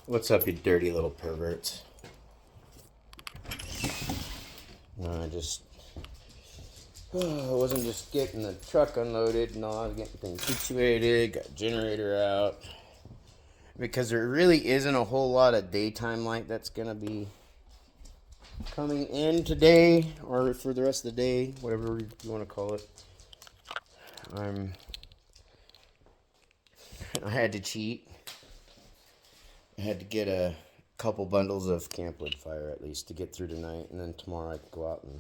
What's up, you dirty little perverts? I wasn't just getting the truck unloaded and all. I was getting things situated, got generator out. Because there really isn't a whole lot of daytime light that's going to be coming in today or for the rest of the day, whatever you want to call it. I had to cheat. I had to get a couple bundles of camp wood fire at least to get through tonight, and then tomorrow I can go out and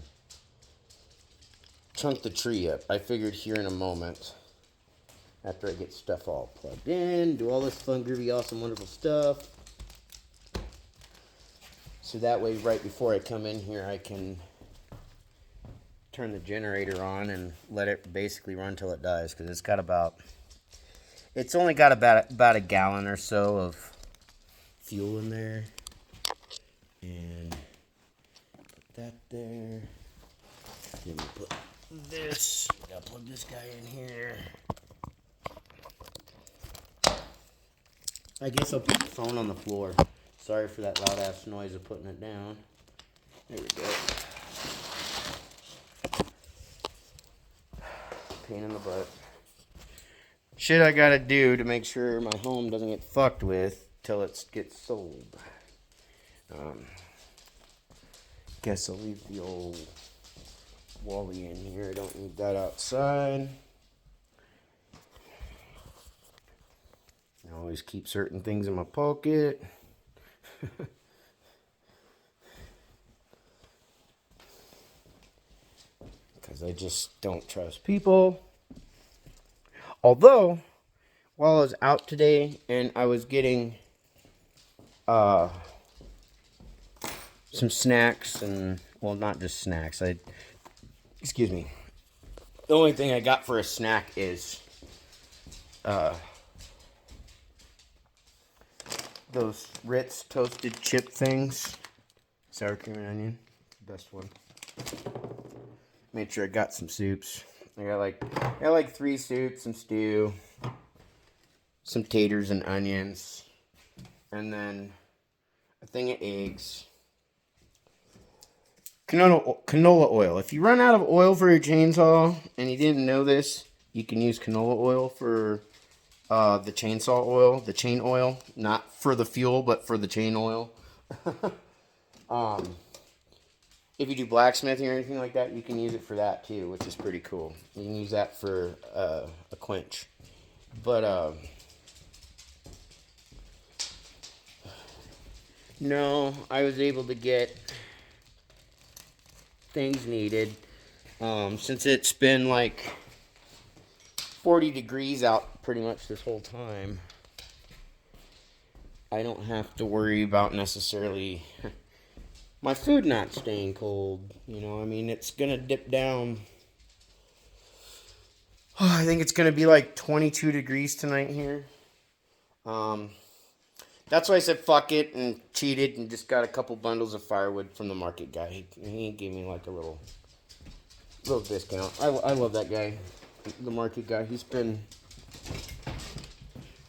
chunk the tree up. I figured here in a moment, after I get stuff all plugged in, do all this fun, groovy, awesome, wonderful stuff. So that way, right before I come in here, I can turn the generator on and let it basically run till it dies, because it's only got about a gallon or so of fuel in there. And put that there. Then we put this. Gotta plug this guy in here. I guess I'll put the phone on the floor. Sorry for that loud ass noise of putting it down. There we go. Pain in the butt. Shit I gotta do to make sure my home doesn't get fucked with till it gets sold. Guess I'll leave the old Wally in here. I don't need that outside. I always keep certain things in my pocket. Because I just don't trust people. Although, while I was out today and I was getting some snacks and, well, not just snacks. Excuse me. The only thing I got for a snack is those Ritz toasted chip things. Sour cream and onion. Best one. Made sure I got some soups. I got like 3 soups, some stew, some taters and onions, and then a thing of eggs. Canola oil. If you run out of oil for your chainsaw, and you didn't know this, you can use canola oil for the chainsaw oil, the chain oil. Not for the fuel, but for the chain oil. If you do blacksmithing or anything like that, you can use it for that too, which is pretty cool. You can use that for a quench. But, no, I was able to get things needed. Since it's been like 40 degrees out pretty much this whole time, I don't have to worry about necessarily my food not staying cold. You know, I mean, it's going to dip down. I think it's going to be like 22 degrees tonight here. That's why I said fuck it and cheated and just got a couple bundles of firewood from the market guy. He gave me like a little discount. I love that guy, the market guy. He's been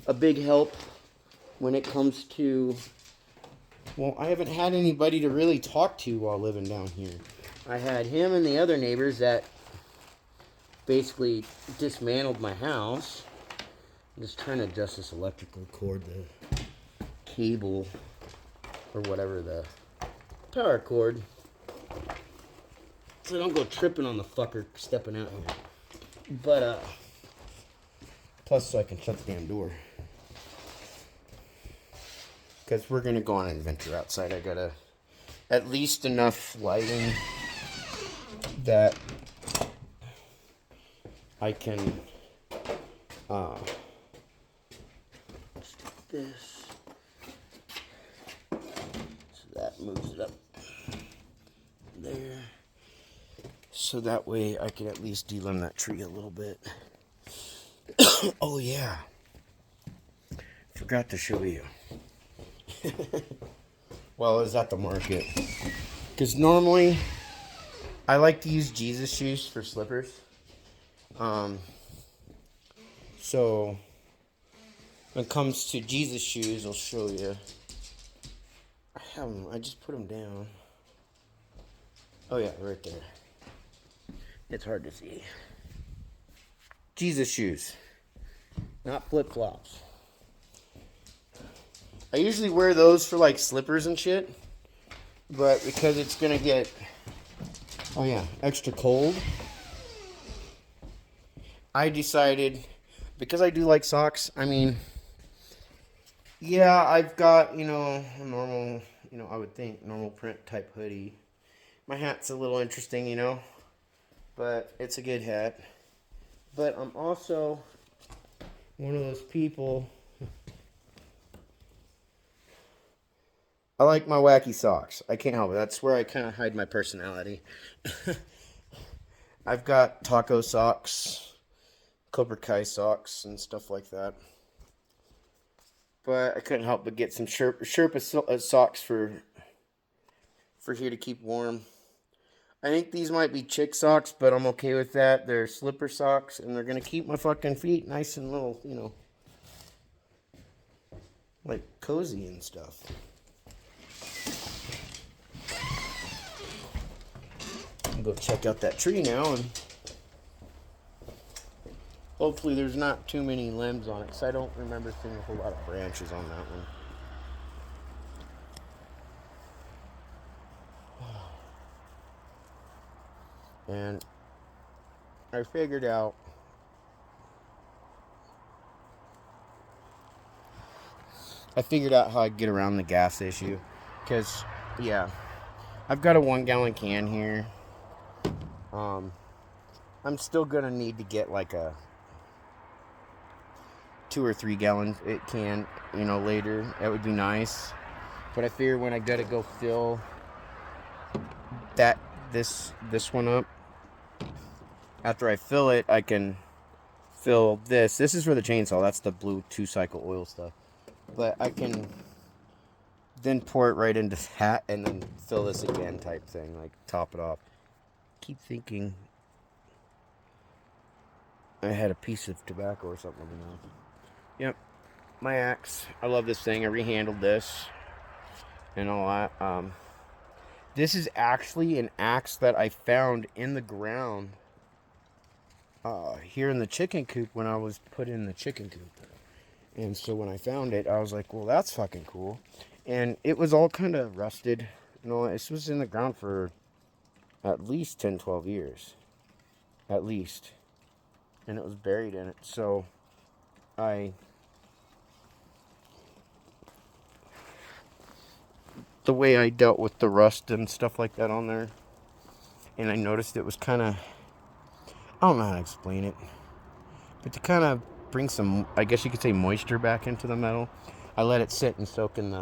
a big help when it comes to, well, I haven't had anybody to really talk to while living down here. I had him and the other neighbors that basically dismantled my house. I'm just trying to adjust this electrical cord, the cable, or whatever, the power cord, so I don't go tripping on the fucker stepping out here. But, plus so I can shut the damn door. Because we're going to go on an adventure outside. I got at least enough lighting that I can, let's do this. So that moves it up there. So that way I can at least delimb that tree a little bit. Oh yeah. Forgot to show you. Well, I was at the market. Because normally, I like to use Jesus shoes for slippers. So, when it comes to Jesus shoes, I'll show you. have them. I just put them down. Oh yeah, right there. It's hard to see. Jesus shoes, not flip flops. I usually wear those for like slippers and shit, but because it's gonna get, oh yeah, extra cold, I decided, because I do like socks, I mean, yeah, I've got, a normal, I would think, normal print type hoodie. My hat's a little interesting, but it's a good hat. But I'm also one of those people, I like my wacky socks. I can't help it. That's where I kind of hide my personality. I've got taco socks, Cobra Kai socks, and stuff like that. But I couldn't help but get some Sherpa socks for here to keep warm. I think these might be chick socks, but I'm okay with that. They're slipper socks, and they're going to keep my fucking feet nice and little, like cozy and stuff. I'll go check out that tree now, and hopefully there's not too many limbs on it, because I don't remember seeing a whole lot of branches on that one. And I figured out how I'd get around the gas issue. Because, yeah, I've got a 1 gallon can here. I'm still going to need to get like a 2 or 3 gallon can, later. That would be nice. But I figure when I gotta go fill this one up, after I fill it, I can fill this. This is for the chainsaw. That's the blue 2-cycle oil stuff. But I can then pour it right into that and then fill this again type thing. Like, top it off. Keep thinking I had a piece of tobacco or something in my mouth. Yep. My axe. I love this thing. I rehandled this and all that. This is actually an axe that I found in the ground here in the chicken coop when I was put in the chicken coop. And so when I found it, I was like, well, that's fucking cool. And it was all kind of rusted. This was in the ground for at least 10, 12 years. At least. And it was buried in it. So the way I dealt with the rust and stuff like that on there, and I noticed it was kind of, I don't know how to explain it, but to kind of bring some, I guess you could say, moisture back into the metal, I let it sit and soak in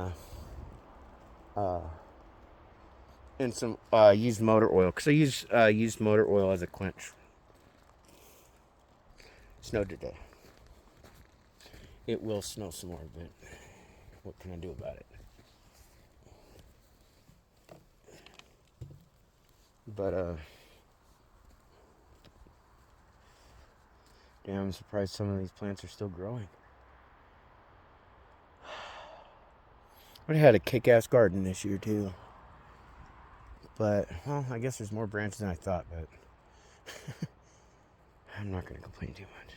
some used motor oil, because I use used motor oil as a quench. Snowed today. It will snow some more, but what can I do about it? But damn, I'm surprised some of these plants are still growing. I had a kick-ass garden this year too. But, well, I guess there's more branches than I thought, but I'm not going to complain too much.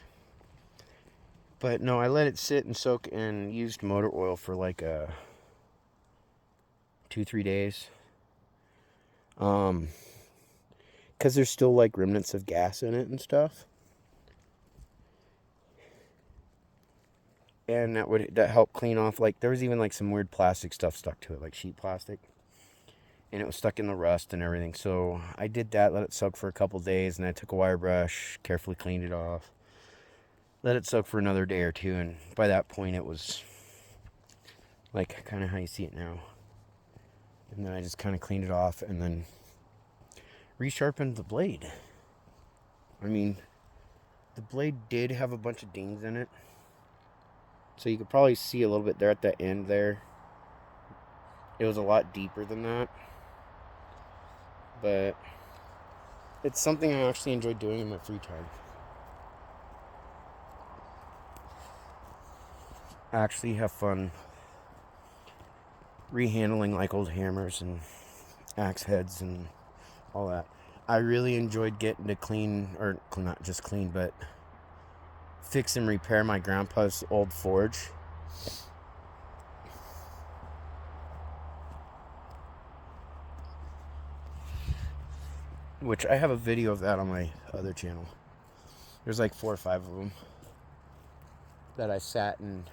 But no, I let it sit and soak in used motor oil for like 2-3 days. Because there's still like remnants of gas in it and stuff. And that helped clean off, like, there was even like some weird plastic stuff stuck to it, like sheet plastic. And it was stuck in the rust and everything. So I did that, let it soak for a couple days, and I took a wire brush, carefully cleaned it off. Let it soak for another day or two, and by that point it was like kind of how you see it now. And then I just kind of cleaned it off and then resharpened the blade. I mean, the blade did have a bunch of dings in it. So you could probably see a little bit there at the end there. It was a lot deeper than that. But it's something I actually enjoy doing in my free time. I actually have fun rehandling like old hammers and axe heads and all that. I really enjoyed getting to clean, or not just clean, but fix and repair my grandpa's old forge. Which I have a video of that on my other channel. There's like 4 or 5 of them that I sat and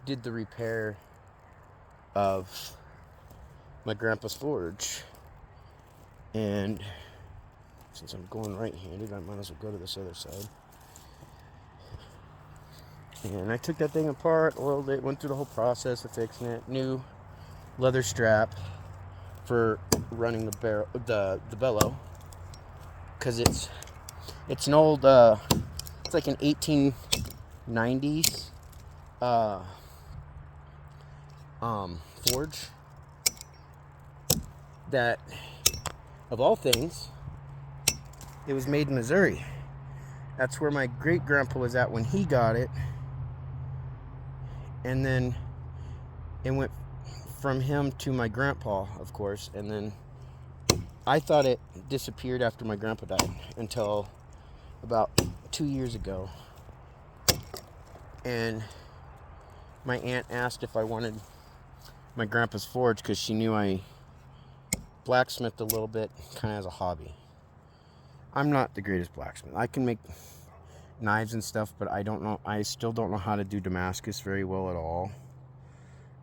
did the repair of my grandpa's forge. And since I'm going right-handed, I might as well go to this other side. And I took that thing apart, oiled it, went through the whole process of fixing it. New leather strap for running the barrel, the bellow, because it's an old, it's like an 1890s forge that, of all things, it was made in Missouri. That's where my great grandpa was at when he got it, and then it went from him to my grandpa, of course, and then I thought it disappeared after my grandpa died until about 2 years ago. And my aunt asked if I wanted my grandpa's forge because she knew I blacksmithed a little bit, kind of as a hobby. I'm not the greatest blacksmith. I can make knives and stuff, but I still don't know how to do Damascus very well at all.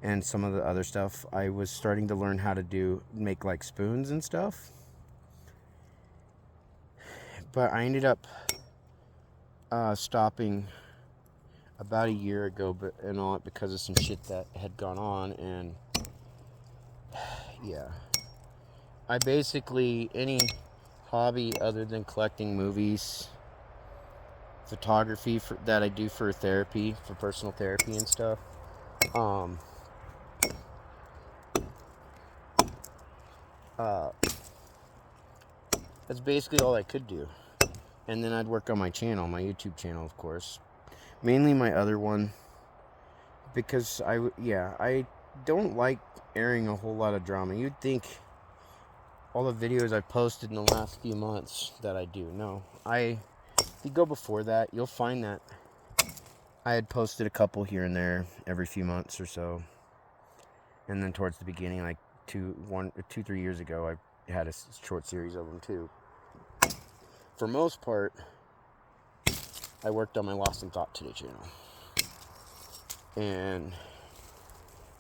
And some of the other stuff, I was starting to learn how to make like spoons and stuff. But I ended up stopping about a year ago, because of some shit that had gone on. And yeah, I basically, any hobby other than collecting movies, photography that I do for therapy, for personal therapy and stuff, that's basically all I could do. And then I'd work on my channel, my YouTube channel, of course. Mainly my other one. Because I don't like airing a whole lot of drama. You'd think all the videos I've posted in the last few months that I do. No. If you go before that, you'll find that I had posted a couple here and there every few months or so. And then towards the beginning, like 2-3 years ago, I had a short series of them too. For most part, I worked on my Lost in Thought Today channel. And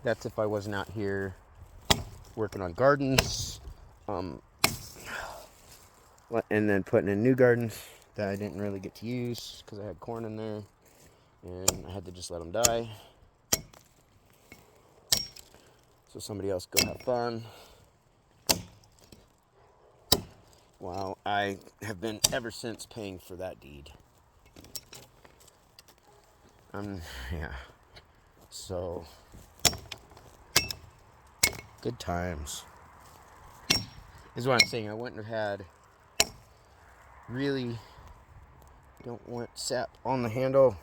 that's if I wasn't out here working on gardens, and then putting in new gardens that I didn't really get to use because I had corn in there and I had to just let them die. So somebody else go have fun. Well, I have been ever since paying for that deed. Yeah. So, good times. Is what I'm saying. I wouldn't have don't want sap on the handle.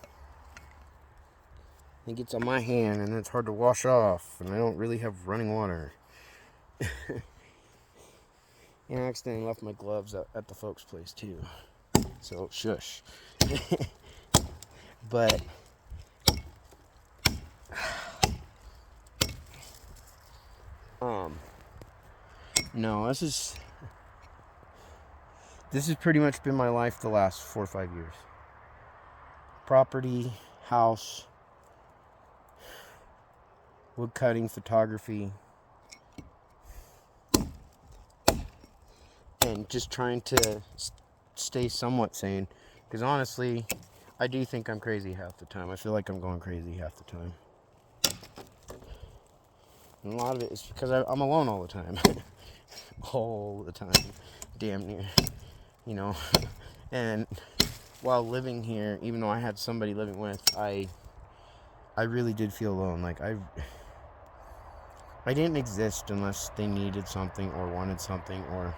It gets on my hand and it's hard to wash off, and I don't really have running water. And I accidentally left my gloves at the folks' place too. So, shush. But no, this has pretty much been my life the last 4 or 5 years. Property, house, wood cutting, photography, and just trying to stay somewhat sane. Because honestly, I do think I'm crazy half the time. I feel like I'm going crazy half the time. And a lot of it is because I'm alone all the time. All the time. Damn near. You know. And while living here, even though I had somebody living with, I really did feel alone. Like, I didn't exist unless they needed something or wanted something, and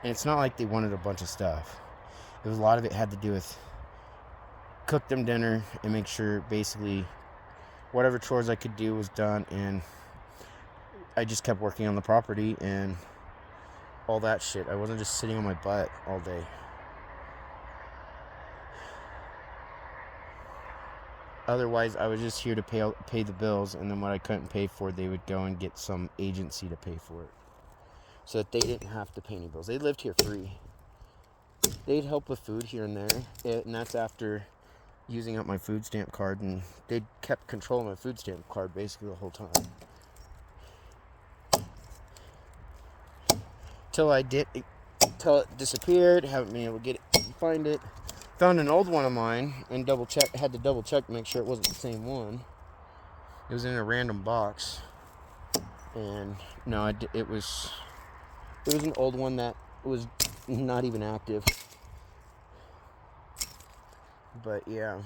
it's not like they wanted a bunch of stuff. A lot of it had to do with cook them dinner and make sure basically whatever chores I could do was done, and I just kept working on the property and all that shit. I wasn't just sitting on my butt all day. Otherwise, I was just here to pay the bills, and then what I couldn't pay for, they would go and get some agency to pay for it, so that they didn't have to pay any bills. They lived here free. They'd help with food here and there, and that's after using up my food stamp card, and they kept control of my food stamp card basically the whole time. Till it disappeared. Haven't been able to find it. Found an old one of mine and had to double check to make sure it wasn't the same one. It was in a random box, and no, it was an old one that was not even active. But yeah.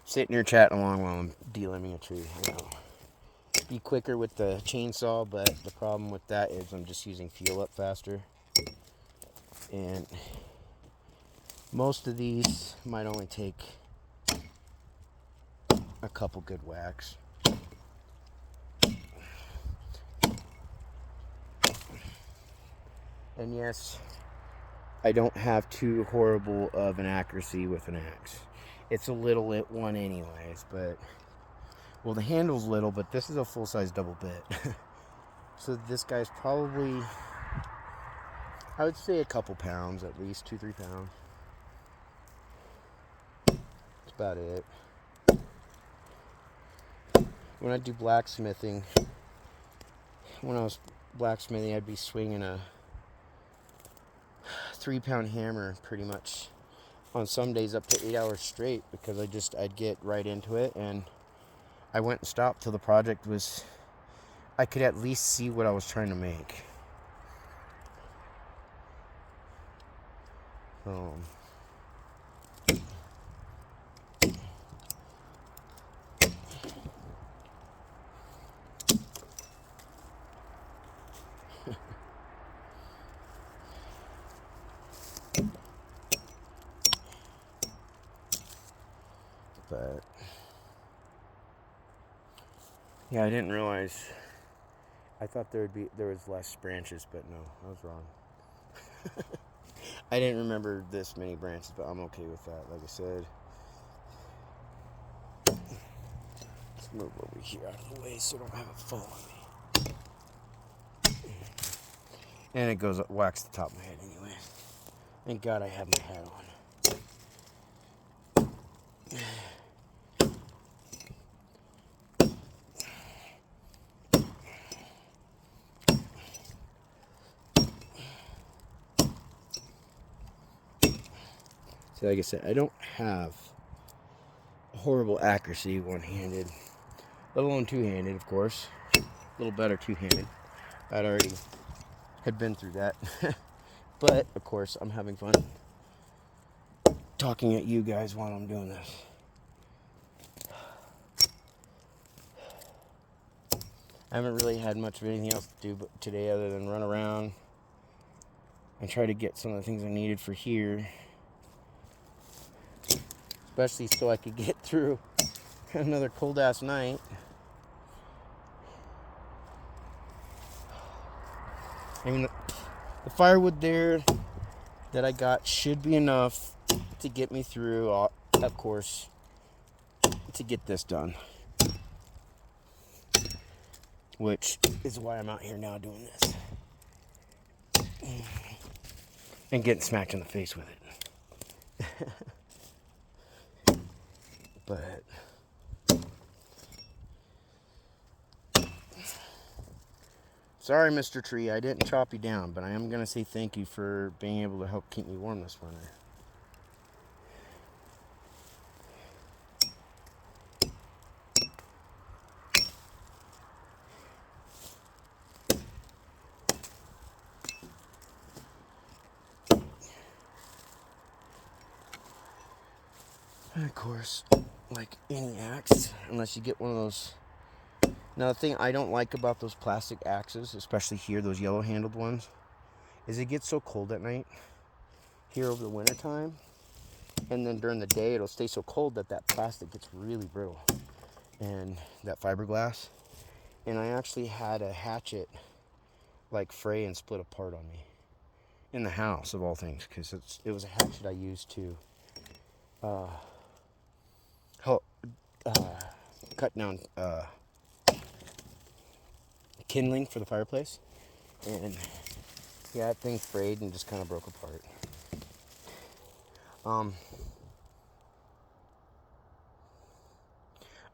Sitting here chatting along while I'm delimbing a tree. I know. Be quicker with the chainsaw, but the problem with that is I'm just using fuel up faster. And most of these might only take a couple good whacks. And yes, I don't have too horrible of an accuracy with an axe. It's a little lit one anyways, but... Well, the handle's little, but this is a full-size double bit. So this guy's probably... I would say a couple pounds, at least 2-3 pounds. That's about it. When I do blacksmithing, when I was blacksmithing, I'd be swinging a 3-pound hammer pretty much on some days up to 8 hours straight, because I'd get right into it, and I went and stopped till the project was, I could at least see what I was trying to make. But yeah, I didn't realize. I thought there was less branches, but no, I was wrong. I didn't remember this many branches, but I'm okay with that. Like I said, let's move over here out of the way so I don't have it fall on me. And it goes up, whacks the top of my head anyway. Thank God I have my hat on. So like I said, I don't have horrible accuracy one-handed, let alone two-handed, of course. A little better two-handed. I'd already had been through that. But, of course, I'm having fun talking at you guys while I'm doing this. I haven't really had much of anything else to do today other than run around and try to get some of the things I needed for here. Especially so I could get through another cold-ass night. I mean, the firewood there that I got should be enough to get me through, of course, to get this done. Which is why I'm out here now doing this. And getting smacked in the face with it. But sorry, Mr. Tree, I didn't chop you down, but I am going to say thank you for being able to help keep me warm this winter. And of course, like any axe, unless you get one of those. Now, the thing I don't like about those plastic axes, especially here, those yellow-handled ones, is it gets so cold at night here over the winter time And then during the day, it'll stay so cold that that plastic gets really brittle. And that fiberglass. And I actually had a hatchet like fray and split apart on me. In the house, of all things. Because it was a hatchet I used to help cut down kindling for the fireplace. And yeah, that thing frayed and just kind of broke apart.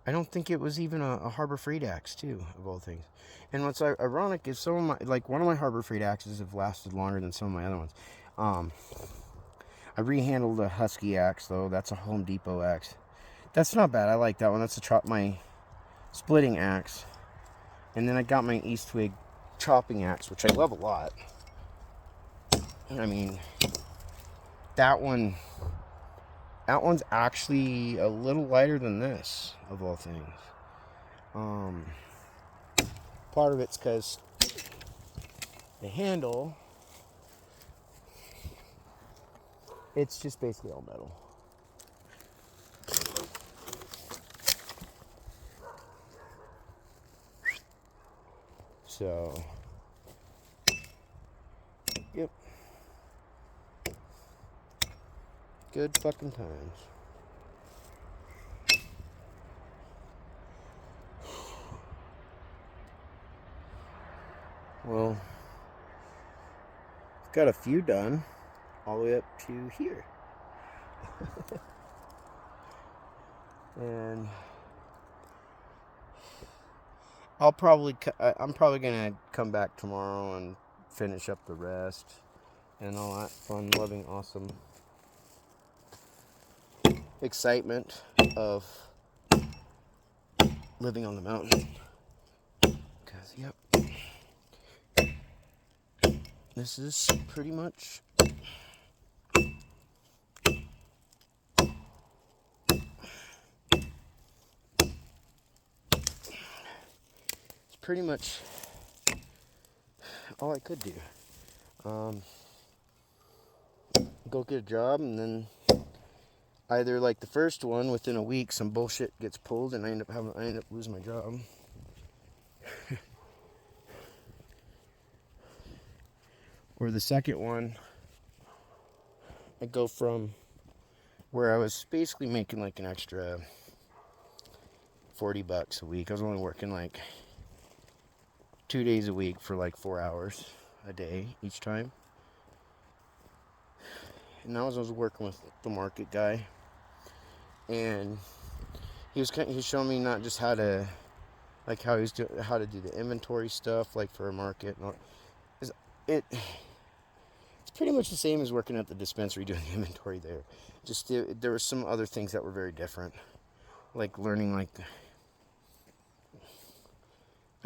I don't think it was even a Harbor Freight axe, too, of all things. And what's ironic is some of my, like one of my Harbor Freight axes have lasted longer than some of my other ones. I rehandled a Husky axe, though. That's a Home Depot axe. That's not bad. I like that one. That's my splitting axe. And then I got my East Twig chopping axe, which I love a lot. I mean, that one's actually a little lighter than this, of all things. Part of it's because the handle, it's just basically all metal. So, yep. Good fucking times. Well, I've got a few done all the way up to here. And I'm probably gonna come back tomorrow and finish up the rest and all that fun, loving, awesome excitement of living on the mountain. Because, yep, this is pretty much all I could do. Go get a job, and then either like the first one, within a week, some bullshit gets pulled, and I end up losing my job. Or the second one, I go from where I was basically making like an extra $40 a week. I was only working like 2 days a week for like 4 hours a day each time. And I was working with the market guy, and he was showing me not just how to do the inventory stuff, like for a market. And all. It's pretty much the same as working at the dispensary doing the inventory there. Just there were some other things that were very different, like learning like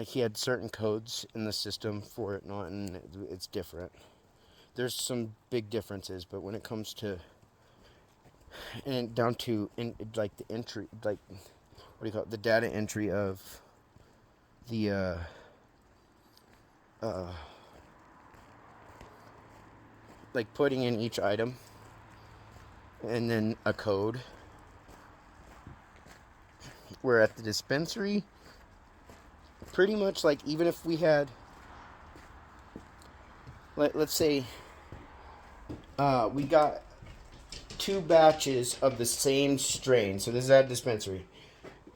he had certain codes in the system for it, and it's different. There's some big differences, but when it comes to like the entry, like what do you call it, the data entry of the like putting in each item and then a code, where at the dispensary, pretty much like, even if we had, let's say we got 2 batches of the same strain. So this is at a dispensary.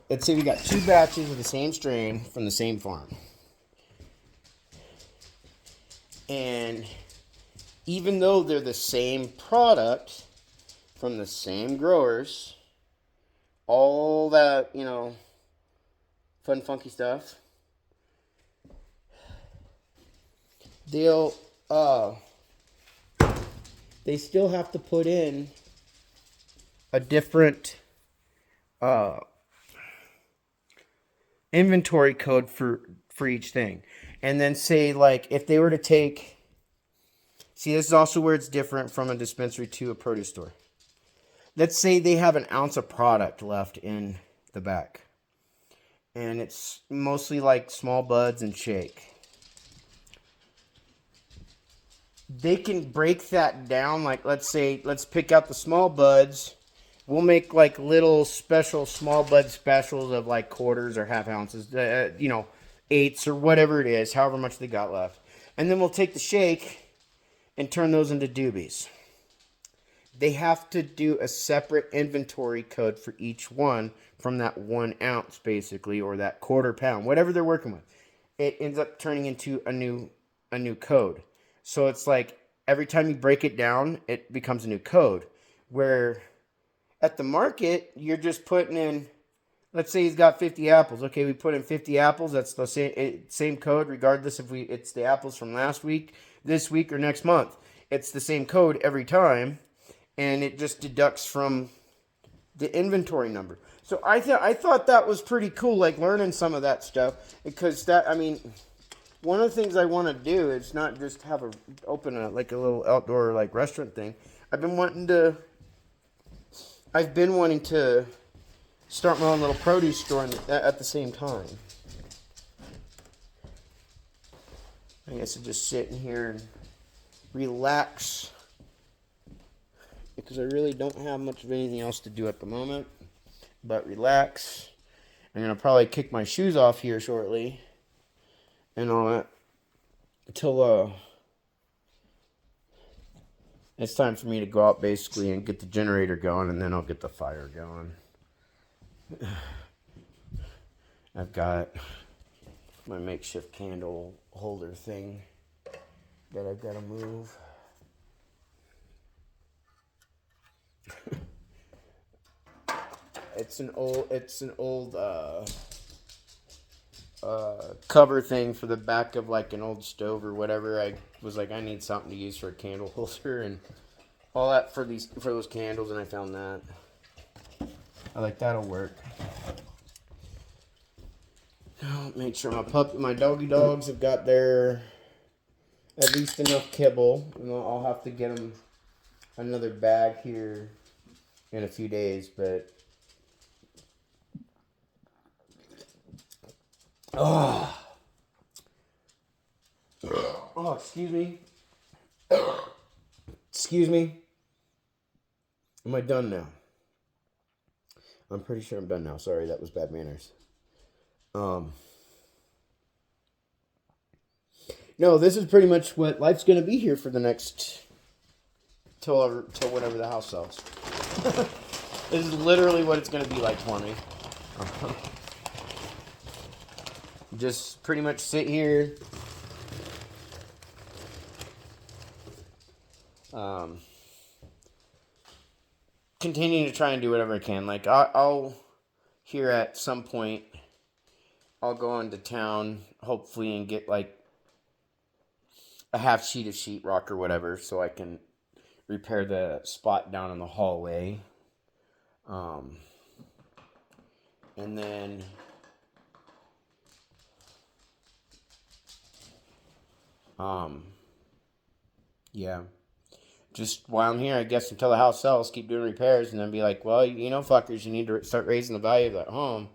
Let's say we got 2 batches of the same strain from the same farm. And even though they're the same product from the same growers, all that, fun, funky stuff, they still have to put in a different inventory code for each thing. And then say, like, if they were to take, see, this is also where it's different from a dispensary to a produce store. Let's say they have an ounce of product left in the back, and it's mostly like small buds and shake. They can break that down, like, let's pick out the small buds we'll make like little special small bud specials of like quarters or half ounces, you know, eighths or whatever it is, however much they got left. And then we'll take the shake and turn those into doobies. They have to do a separate inventory code for each one from that 1 ounce, basically, or that quarter pound, whatever they're working with. It ends up turning into a new code. So it's like every time you break it down, it becomes a new code. Where at the market, you're just putting in, let's say he's got 50 apples. Okay, we put in 50 apples. That's the same code, regardless if it's the apples from last week, this week, or next month. It's the same code every time. And it just deducts from the inventory number. So I thought that was pretty cool, like learning some of that stuff, because that, I mean, one of the things I want to do is not just open a little outdoor like restaurant thing. I've been wanting to start my own little produce store at the same time. I guess I'll just sit in here and relax, because I really don't have much of anything else to do at the moment, but relax. I'm going to probably kick my shoes off here shortly and all that until it's time for me to go out basically and get the generator going, and then I'll get the fire going. I've got my makeshift candle holder thing that I've got to move. It's an old cover thing for the back of like an old stove or whatever. I was like, I need something to use for a candle holder and all that for those candles, and I found that. I like that'll work. Now, make sure my doggy dogs have got their at least enough kibble, and I'll have to get them another bag here in a few days, but oh, excuse me. Excuse me. Am I done now? I'm pretty sure I'm done now. Sorry, that was bad manners. No, this is pretty much what life's going to be here for the next till whenever the house sells. This is literally what it's going to be like for me. Just pretty much sit here. Continue to try and do whatever I can. Like I'll here at some point, I'll go into town hopefully and get like a half sheet of sheetrock or whatever, so I can repair the spot down in the hallway. And then yeah. Just while I'm here, I guess until the house sells, keep doing repairs, and then be like, well, you know, fuckers, you need to start raising the value of that home.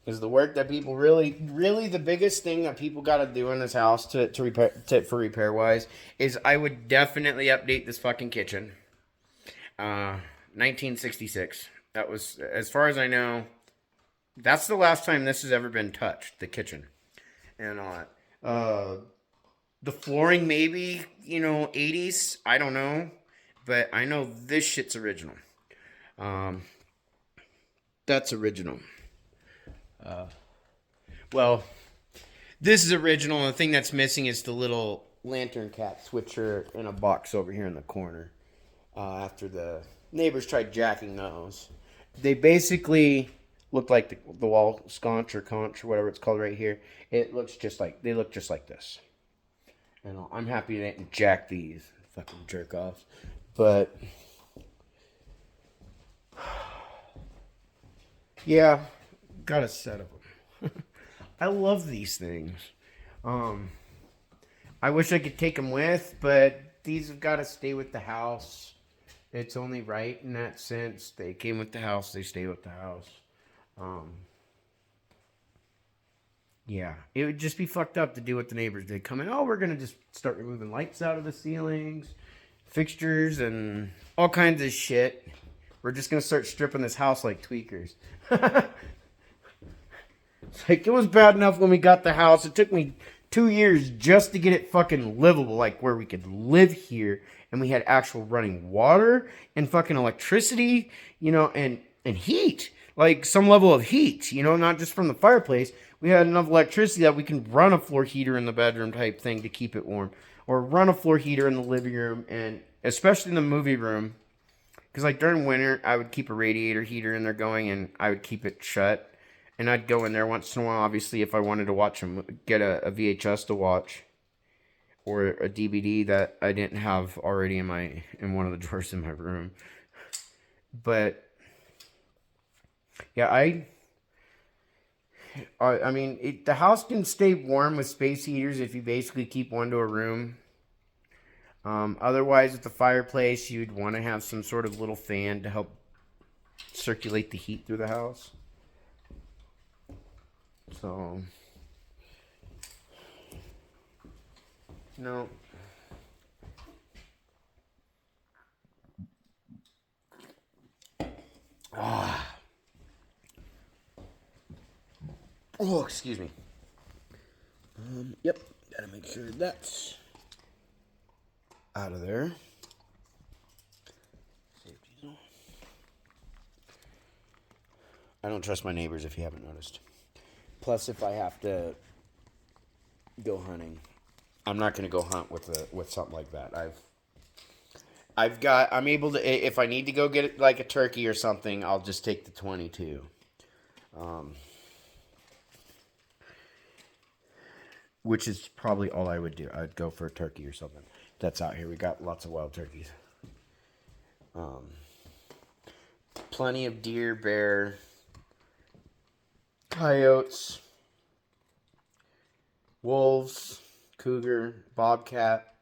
Because the work that people really the biggest thing that people got to do in this house to repair for repair wise is I would definitely update this fucking kitchen. 1966. That was, as far as I know, that's the last time this has ever been touched. The kitchen and all that. The flooring, maybe, 80s. I don't know. But I know this shit's original. That's original. Well, this is original. And the thing that's missing is the little lantern caps, which are in a box over here in the corner. After the neighbors tried jacking those. They basically look like the wall sconce or conch or whatever it's called right here. They look just like this. And I'm happy they didn't jack these. Fucking jerk offs. But yeah, got a set of them. I love these things. I wish I could take them with, but these have got to stay with the house. It's only right in that sense. They came with the house, they stay with the house. Yeah, it would just be fucked up to do what the neighbors did. Come in, we're going to just start removing lights out of the ceilings. fixtures and all kinds of shit. We're just gonna start stripping this house like tweakers. It's like, it was bad enough when we got the house. It took me 2 years just to get it fucking livable, like where we could live here and we had actual running water and fucking electricity, you know, and heat, like some level of heat, you know, not just from the fireplace. We had enough electricity that we can run a floor heater in the bedroom type thing to keep it warm, or run a floor heater in the living room, and especially in the movie room. Because like during winter, I would keep a radiator heater in there going, and I would keep it shut. And I'd go in there once in a while, obviously, if I wanted to watch them, get a VHS to watch, or a DVD that I didn't have already in one of the drawers in my room. But yeah, I mean, the house can stay warm with space heaters if you basically keep one to a room. Otherwise, with the fireplace, you'd want to have some sort of little fan to help circulate the heat through the house. So, no. Ah. Oh, excuse me. Yep, gotta make sure that's out of there. Safety zone. I don't trust my neighbors if you haven't noticed. Plus, if I have to go hunting, I'm not going to go hunt with something like that. I'm able to, if I need to go get like a turkey or something, I'll just take the 22. Which is probably all I would do. I'd go for a turkey or something that's out here. We got lots of wild turkeys. Plenty of deer, bear, coyotes, wolves, cougar, bobcat,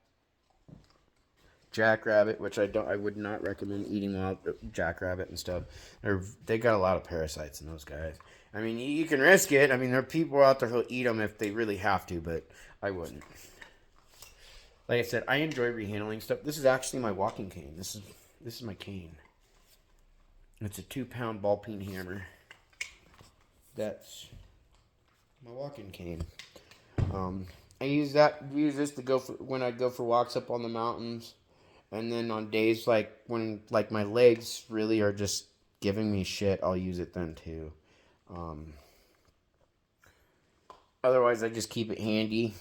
jackrabbit, which I would not recommend eating wild jackrabbit and stuff. They got a lot of parasites in those guys. I mean, you can risk it. I mean, there are people out there who'll eat them if they really have to, but I wouldn't. Like I said, I enjoy rehandling stuff. This is actually my walking cane. This is my cane. It's a 2-pound ball peen hammer. That's my walking cane. I use this to go for when I go for walks up on the mountains, and then on days like when like my legs really are just giving me shit, I'll use it then too. Otherwise, I just keep it handy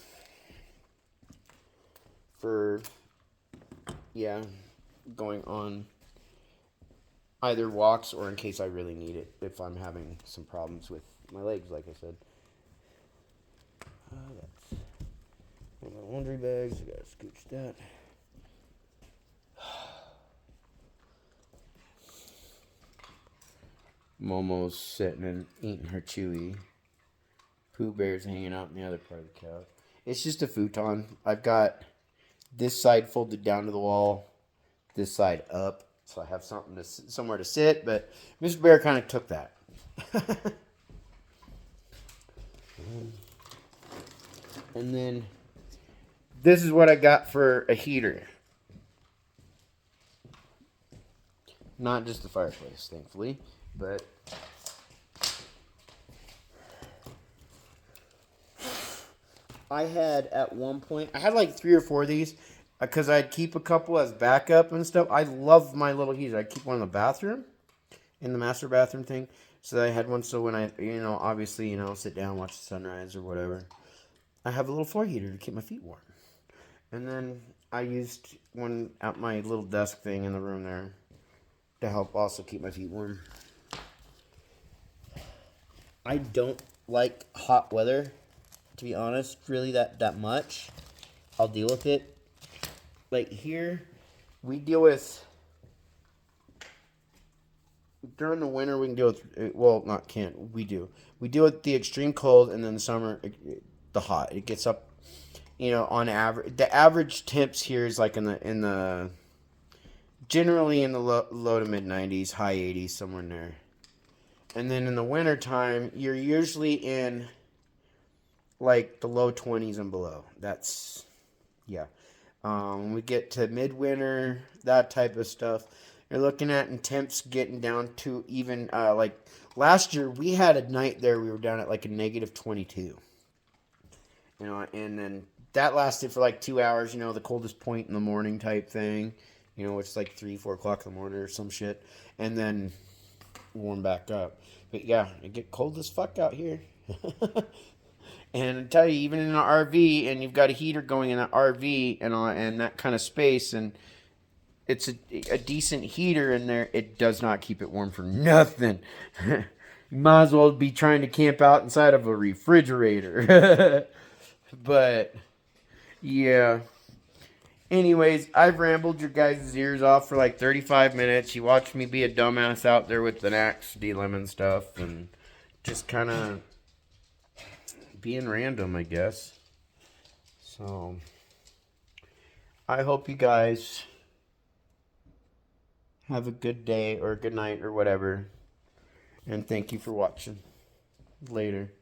for going on either walks or in case I really need it if I'm having some problems with my legs, like I said. That's my laundry bags. I gotta scooch that. Momo's sitting and eating her Chewy. Pooh Bear's hanging out in the other part of the couch. It's just a futon. I've got this side folded down to the wall, this side up, so I have somewhere to sit. But Mr. Bear kind of took that. And then this is what I got for a heater. Not just the fireplace, thankfully, but I had at one point, I had like 3 or 4 of these because I'd keep a couple as backup and stuff. I love my little heater. I'd keep one in the bathroom, in the master bathroom thing. So I had one so when I, obviously, sit down, watch the sunrise or whatever, I have a little floor heater to keep my feet warm. And then I used one at my little desk thing in the room there to help also keep my feet warm. I don't like hot weather, to be honest, really that much. I'll deal with it. Like here, we deal with, during the winter we can deal with, well, not can't, we do. We deal with the extreme cold, and then the summer, the hot. It gets up, on average, the average temps here is like in the generally in the low to mid 90s, high 80s, somewhere in there. And then in the winter time, you're usually in like the low 20s and below. That's, yeah. When we get to midwinter, that type of stuff, you're looking at and temps getting down to even like last year we had a night there we were down at like a negative 22. You know, and then that lasted for like 2 hours. You know, the coldest point in the morning type thing. You know, it's like 3, 4 o'clock in the morning or some shit, and then warm back up. But yeah, it get cold as fuck out here. And I tell you, even in an RV, and you've got a heater going in an RV and that kind of space, and it's a decent heater in there, it does not keep it warm for nothing. You might as well be trying to camp out inside of a refrigerator. But yeah. Anyways, I've rambled your guys' ears off for like 35 minutes. You watched me be a dumbass out there with the Nax D-Lemon stuff and just kind of being random, I guess. So, I hope you guys have a good day or a good night or whatever. And thank you for watching. Later.